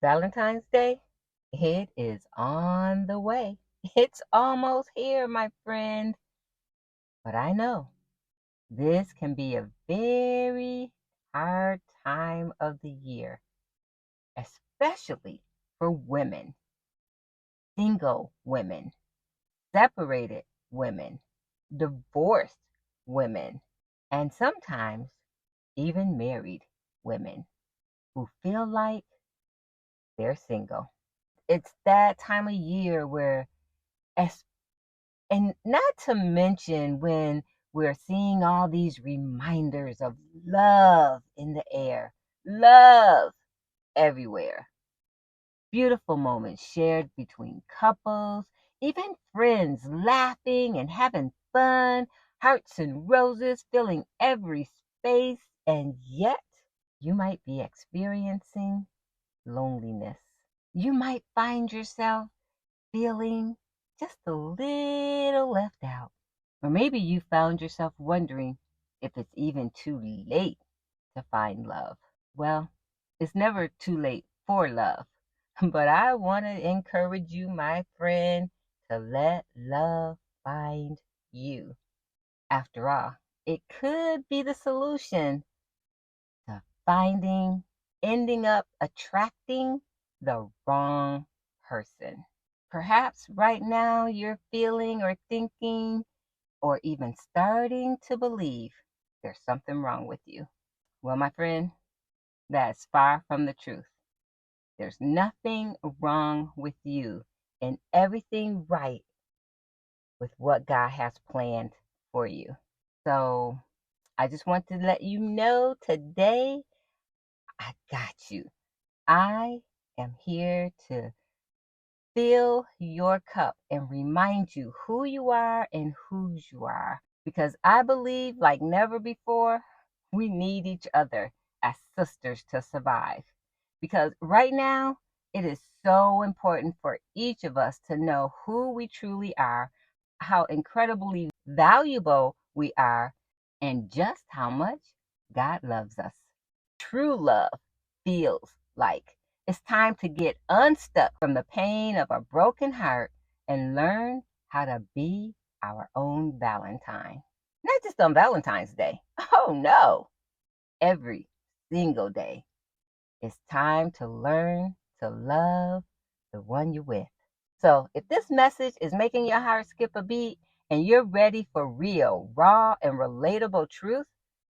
Valentine's Day, it is on the way. It's almost here, my friend. But I know this can be a very hard time of the year, especially for women, single women, separated women, divorced women, and sometimes even married women who feel like they're single. It's that time of year where, as and not to mention when we're seeing all these reminders of love in the air, love everywhere. Beautiful moments shared between couples, even friends laughing and having fun, hearts and roses filling every space, and yet you might be experiencing loneliness. You might find yourself feeling just a little left out. Or maybe you found yourself wondering if it's even too late to find love. Well, it's never too late for love. But I want to encourage you, my friend, to let love find you. After all, it could be the solution to ending up attracting the wrong person. Perhaps right now you're feeling or thinking or even starting to believe there's something wrong with you. Well, my friend, that's far from the truth. There's nothing wrong with you and everything right with what God has planned for you. So I just want to let you know today, I got you. I am here to fill your cup and remind you who you are and whose you are. Because I believe, like never before, we need each other as sisters to survive. Because right now, it is so important for each of us to know who we truly are, how incredibly valuable we are, and just how much God loves us. True love feels like it's time to get unstuck from the pain of a broken heart and learn how to be our own Valentine. Not just on Valentine's Day. Oh no. Every single day. It's time to learn to love the one you're with. So if this message is making your heart skip a beat and you're ready for real, raw, and relatable truth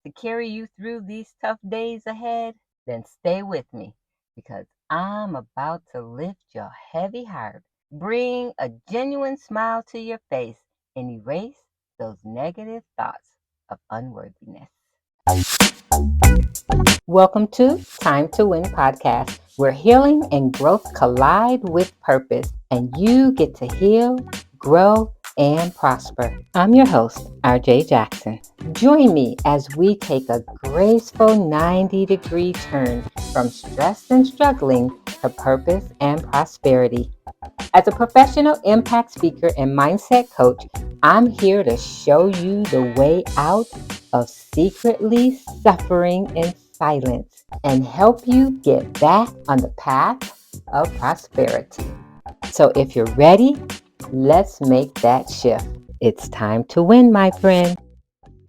to carry you through these tough days ahead, then stay with me because I'm about to lift your heavy heart, bring a genuine smile to your face, and erase those negative thoughts of unworthiness. Welcome to Time to Win podcast, where healing and growth collide with purpose, and you get to heal, grow, and prosper. I'm your host, RJ Jackson. Join me as we take a graceful 90-degree turn from stress and struggling to purpose and prosperity. As a professional impact speaker and mindset coach, I'm here to show you the way out of secretly suffering in silence and help you get back on the path of prosperity. So if you're ready, let's make that shift. It's time to win, my friend.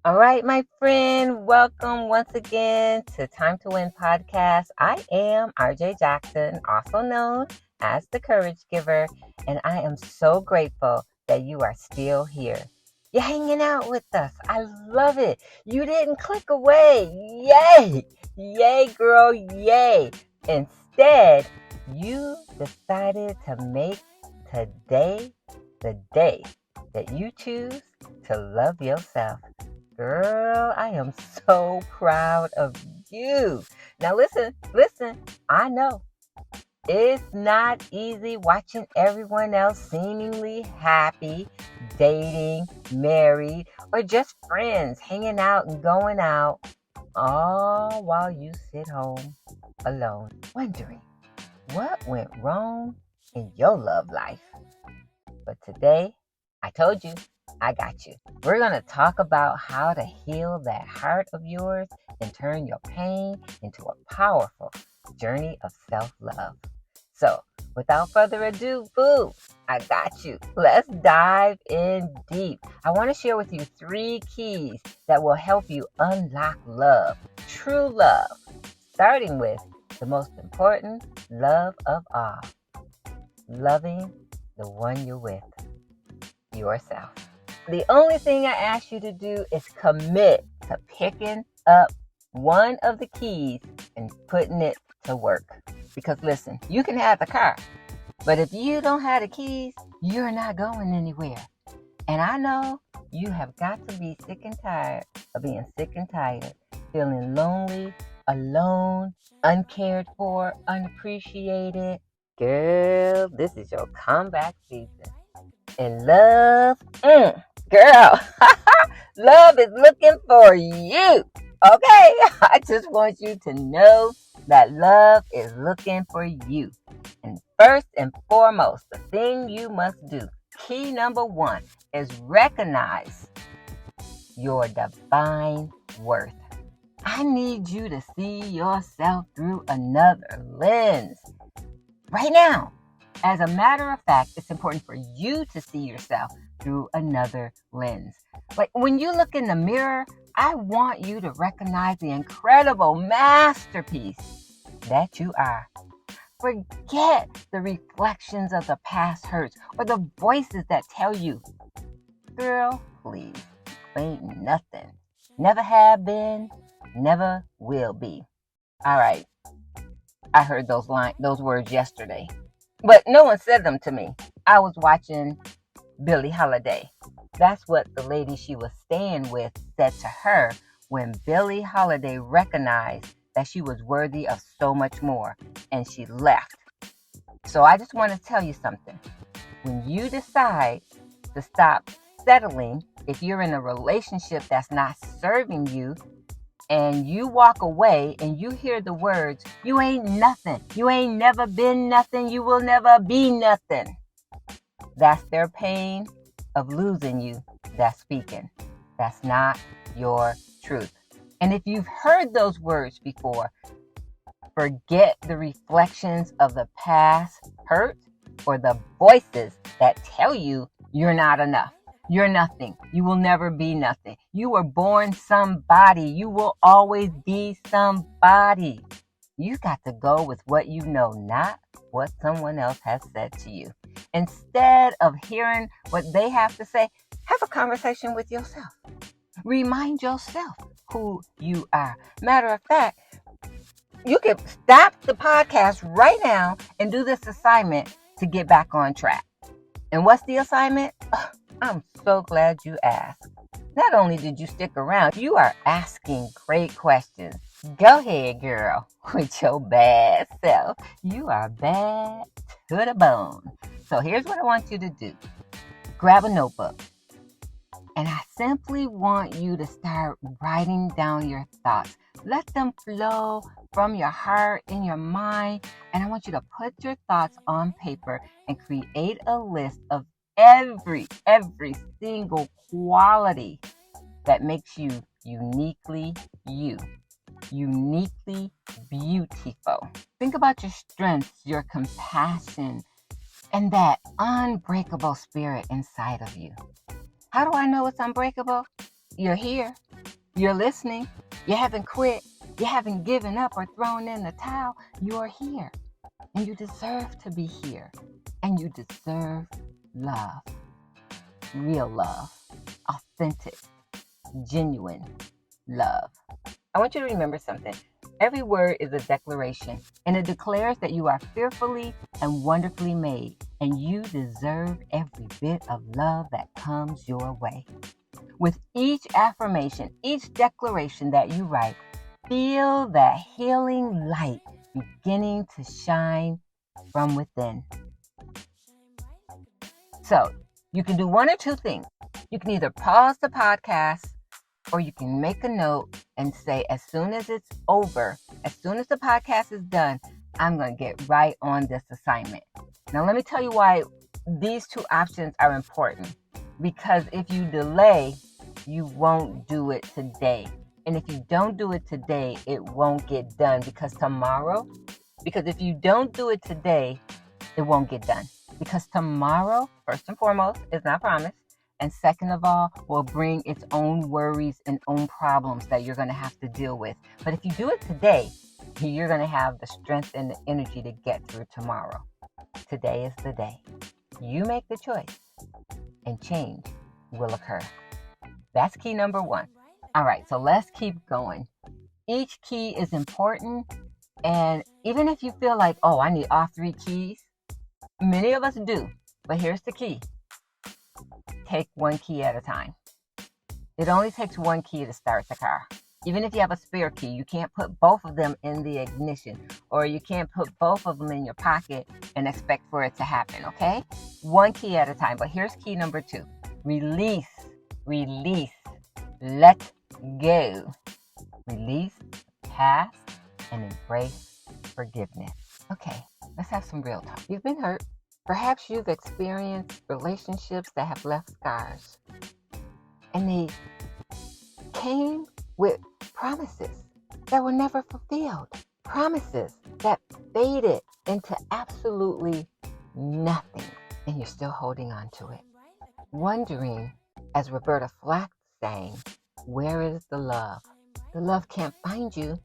All right, my friend, welcome once again to Time to Win podcast. I am RJ Jackson, also known as the Courage Giver, and I am so grateful that you are still here. You're hanging out with us. I love it. You didn't click away. Yay! Yay, girl, yay. Instead, you decided to make today the day that you choose to love yourself. Girl, I am so proud of you. Now listen, I know it's not easy watching everyone else seemingly happy, dating, married, or just friends hanging out and going out, all while you sit home alone, wondering what went wrong in your love life. But today, I told you, I got you. We're going to talk about how to heal that heart of yours and turn your pain into a powerful journey of self-love. So, without further ado, boo, I got you. Let's dive in deep. I want to share with you 3 keys that will help you unlock love, true love, starting with the most important love of all, loving the one you're with, yourself. The only thing I ask you to do is commit to picking up one of the keys and putting it to work. Because listen, you can have the car, but if you don't have the keys, you're not going anywhere. And I know you have got to be sick and tired of being sick and tired, feeling lonely, alone, uncared for, unappreciated. Girl, this is your comeback season. And love, girl, love is looking for you. Okay? I just want you to know that love is looking for you. And first and foremost, the thing you must do, key number 1, is recognize your divine worth. I need you to see yourself through another lens. Right now. As a matter of fact, it's important for you to see yourself through another lens. Like when you look in the mirror, I want you to recognize the incredible masterpiece that you are. Forget the reflections of the past hurts or the voices that tell you, girl, please, you ain't nothing. Never have been, never will be. All right, I heard those words yesterday. But no one said them to me. I was watching Billie Holiday. That's what the lady she was staying with said to her when Billie Holiday recognized that she was worthy of so much more, and she left. So I just want to tell you something. When you decide to stop settling, if you're in a relationship that's not serving you, and you walk away and you hear the words, you ain't nothing, you ain't never been nothing, you will never be nothing. That's their pain of losing you that's speaking. That's not your truth. And if you've heard those words before, forget the reflections of the past hurt or the voices that tell you you're not enough. You're nothing. You will never be nothing. You were born somebody. You will always be somebody. You got to go with what you know, not what someone else has said to you. Instead of hearing what they have to say, have a conversation with yourself. Remind yourself who you are. Matter of fact, you can stop the podcast right now and do this assignment to get back on track. And what's the assignment? I'm so glad you asked. Not only did you stick around, you are asking great questions. Go ahead, girl, with your bad self. You are bad to the bone. So here's what I want you to do. Grab a notebook. And I simply want you to start writing down your thoughts. Let them flow from your heart and your mind. And I want you to put your thoughts on paper and create a list of every single quality that makes you uniquely you, uniquely beautiful. Think about your strengths, your compassion, and that unbreakable spirit inside of you. How do I know it's unbreakable? You're here. You're listening. You haven't quit. You haven't given up or thrown in the towel. You're here. And you deserve to be here. And you deserve love. Real love. Authentic. Genuine love. I want you to remember something. Every word is a declaration, and it declares that you are fearfully and wonderfully made, and you deserve every bit of love that comes your way. With each affirmation, each declaration that you write, feel that healing light beginning to shine from within. So, you can do one or two things. You can either pause the podcast, or you can make a note and say, as soon as it's over, as soon as the podcast is done, I'm going to get right on this assignment. Now, let me tell you why these two options are important. Because if you delay, you won't do it today. And if you don't do it today, it won't get done. Because tomorrow Because if you don't do it today, it won't get done. Because tomorrow, first and foremost, is not promised. And second of all, will bring its own worries and own problems that you're going to have to deal with. But if you do it today, you're going to have the strength and the energy to get through tomorrow. Today is the day. You make the choice and change will occur. That's key number 1. All right, so let's keep going. Each key is important. And even if you feel like, oh, I need all 3 keys, many of us do. But here's the key. Take 1 key at a time. It only takes 1 key to start the car. Even if you have a spare key, you can't put both of them in the ignition, or you can't put both of them in your pocket and expect for it to happen, okay? 1 key at a time. But here's key number 2. Release, let go. Release the past and embrace forgiveness. Okay, let's have some real talk. You've been hurt. Perhaps you've experienced relationships that have left scars. And they came with promises that were never fulfilled. Promises that faded into absolutely nothing. And you're still holding on to it. Wondering, as Roberta Flack sang, where is the love? The love can't find you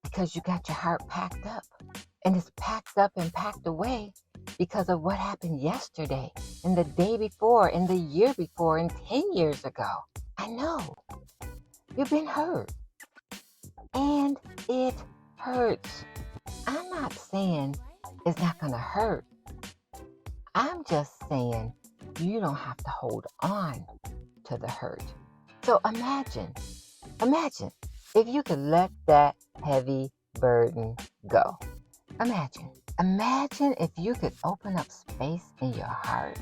because you got your heart packed up. And it's packed up and packed away because of what happened yesterday and the day before and the year before and 10 years ago. I know. You've been hurt. And it hurts. I'm not saying it's not going to hurt. I'm just saying you don't have to hold on to the hurt. So imagine if you could let that heavy burden go. Imagine if you could open up space in your heart.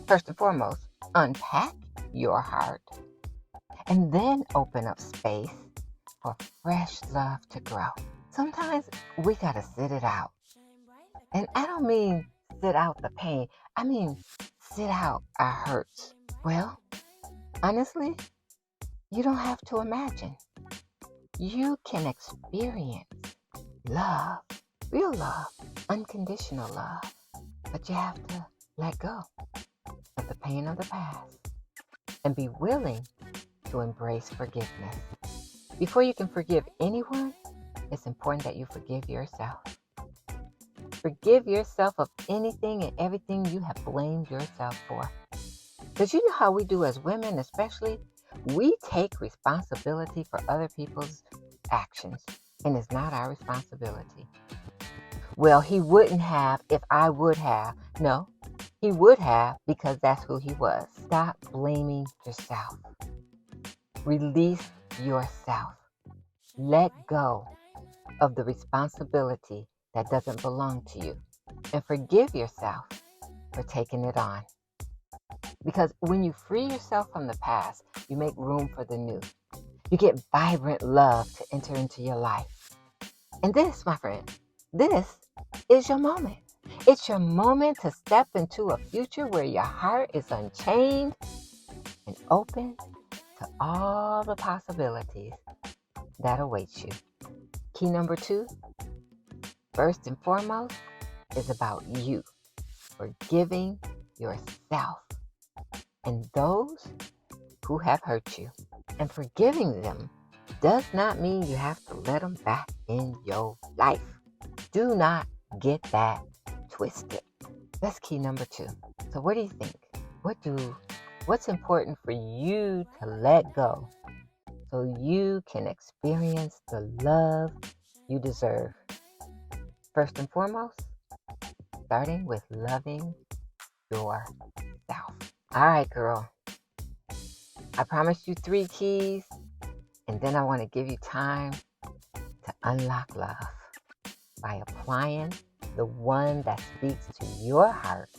First and foremost, unpack your heart. And then open up space for fresh love to grow. Sometimes we gotta sit it out. And I don't mean sit out the pain. I mean sit out our hurts. Well, honestly, you don't have to imagine. You can experience love. Real love, unconditional love. But you have to let go of the pain of the past and be willing to embrace forgiveness. Before you can forgive anyone, it's important that you forgive yourself. Forgive yourself of anything and everything you have blamed yourself for. Because you know how we do as women, especially, we take responsibility for other people's actions, and it's not our responsibility. Well, he wouldn't have if I would have. No, he would have because that's who he was. Stop blaming yourself. Release yourself. Let go of the responsibility that doesn't belong to you. And forgive yourself for taking it on. Because when you free yourself from the past, you make room for the new. You get vibrant love to enter into your life. And this, my friend, this is your moment. It's your moment to step into a future where your heart is unchained and open to all the possibilities that await you. Key number 2, first and foremost, is about you. Forgiving yourself and those who have hurt you. And forgiving them does not mean you have to let them back in your life. Do not get that twisted. That's key number 2. So what do you think? What's important for you to let go so you can experience the love you deserve? First and foremost, starting with loving yourself. All right, girl. I promised you 3 keys, and then I want to give you time to unlock love by applying the one that speaks to your heart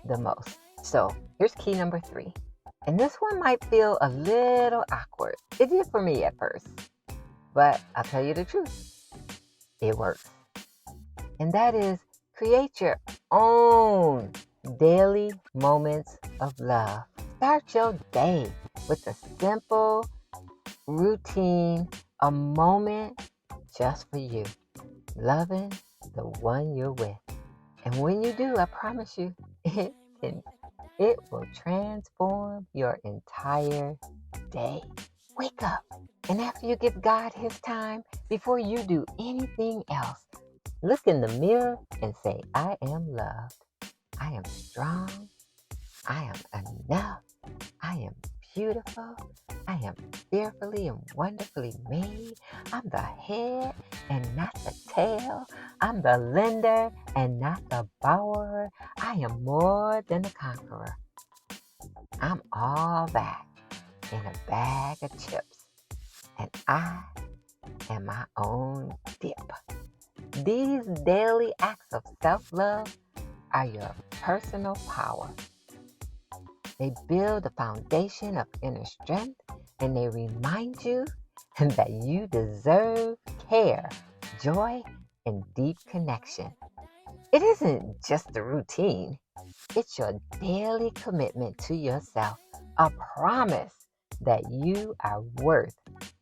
the most. So here's key number 3. And this one might feel a little awkward. It did for me at first. But I'll tell you the truth. It works. And that is create your own daily moments of love. Start your day with a simple routine, a moment just for you. loving the one you're with. And when you do, I promise you, it will transform your entire day. Wake up. And after you give God his time, before you do anything else, look in the mirror and say, I am loved. I am strong. I am enough. I am beautiful. I am fearfully and wonderfully made. I'm the head and not the tail. I'm the lender and not the borrower. I am more than a conqueror. I'm all that in a bag of chips. And I am my own dip. These daily acts of self-love are your personal power. They build a foundation of inner strength, and they remind you that you deserve care, joy, and deep connection. It isn't just a routine. It's your daily commitment to yourself, a promise that you are worth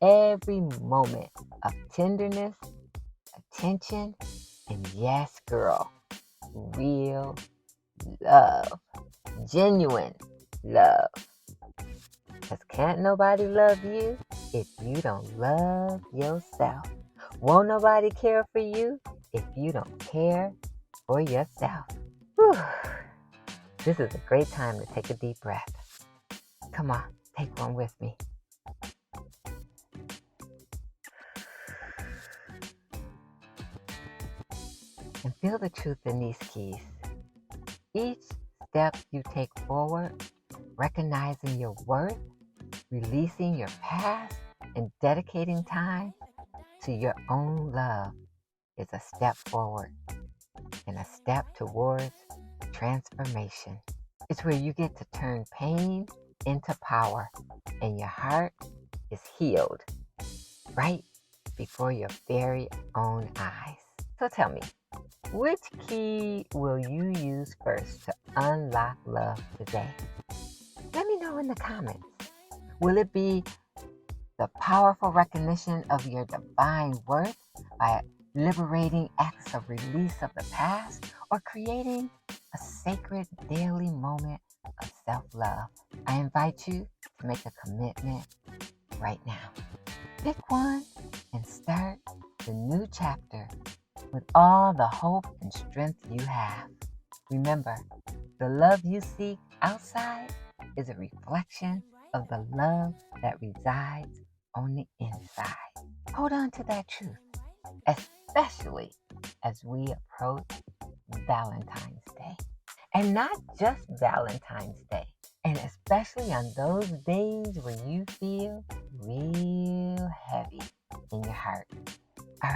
every moment of tenderness, attention, and yes, girl, real love, genuine love. Because can't nobody love you if you don't love yourself. Won't nobody care for you if you don't care for yourself. Whew. This is a great time to take a deep breath. Come on, take one with me. And feel the truth in these keys. Each step you take forward, recognizing your worth, releasing your past, and dedicating time to your own love is a step forward and a step towards transformation. It's where you get to turn pain into power and your heart is healed right before your very own eyes. So tell me, which key will you use first to unlock love today? Let me know in the comments. Will it be the powerful recognition of your divine worth by liberating acts of release of the past, or creating a sacred daily moment of self-love? I invite you to make a commitment right now. Pick one and start the new chapter with all the hope and strength you have. Remember, the love you seek outside is a reflection of the love that resides on the inside. Hold on to that truth, especially as we approach Valentine's Day. And not just Valentine's Day, and especially on those days when you feel real heavy in your heart. All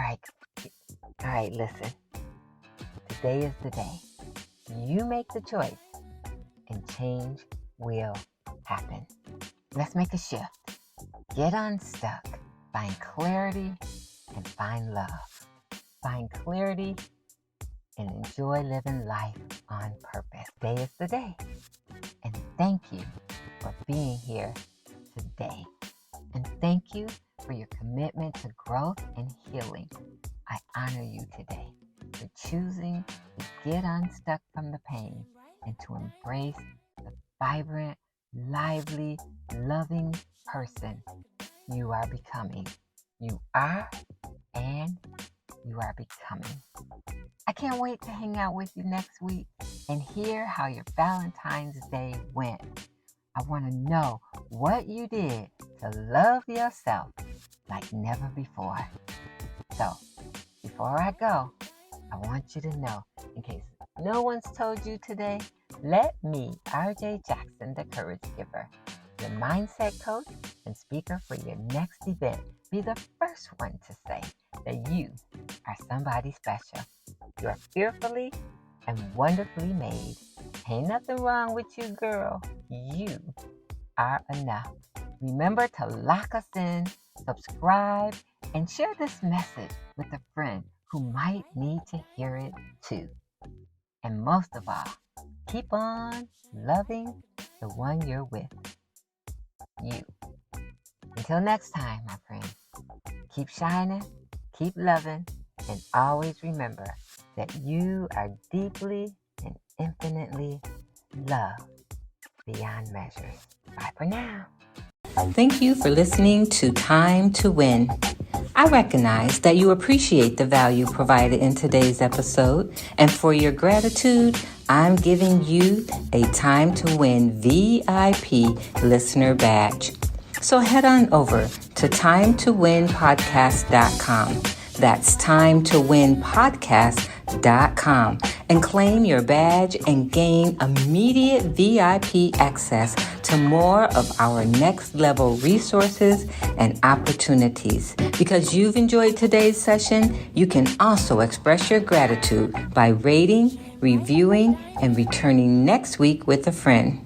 right, listen. Today is the day. You make the choice and change will happen. Let's make a shift. Get unstuck. Find clarity and find love. Find clarity and enjoy living life on purpose. Today is the day. And thank you for being here today. And thank you for your commitment to growth and healing. I honor you today for choosing to get unstuck from the pain and to embrace the vibrant, lively, loving person you are becoming. You are and you are becoming. I can't wait to hang out with you next week and hear how your Valentine's Day went. I want to know what you did to love yourself like never before. So, before I go, I want you to know, in case no one's told you today, let me, RJ Jackson, the Courage Giver, your mindset coach and speaker for your next event, be the first one to say that you are somebody special. You're fearfully and wonderfully made. Ain't nothing wrong with you, girl. You are enough. Remember to lock us in, subscribe, and share this message with a friend who might need to hear it too. And most of all, keep on loving the one you're with. You. Until next time, my friend, keep shining, keep loving, And always remember that you are deeply and infinitely loved beyond measure. Bye for now. Thank you for listening to Time to Win. I recognize that you appreciate the value provided in today's episode, and for your gratitude, I'm giving you a Time to Win VIP listener badge. So head on over to timetowinpodcast.com. That's timetowinpodcast.com and claim your badge and gain immediate VIP access to more of our next level resources and opportunities. Because you've enjoyed today's session, you can also express your gratitude by rating, reviewing, and returning next week with a friend.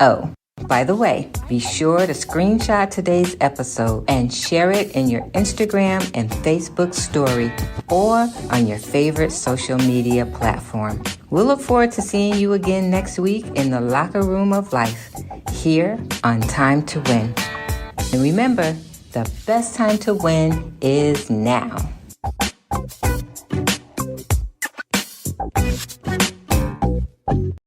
Oh, by the way, be sure to screenshot today's episode and share it in your Instagram and Facebook story or on your favorite social media platform. We'll look forward to seeing you again next week in the locker room of life, here on Time to Win. And remember, the best time to win is now.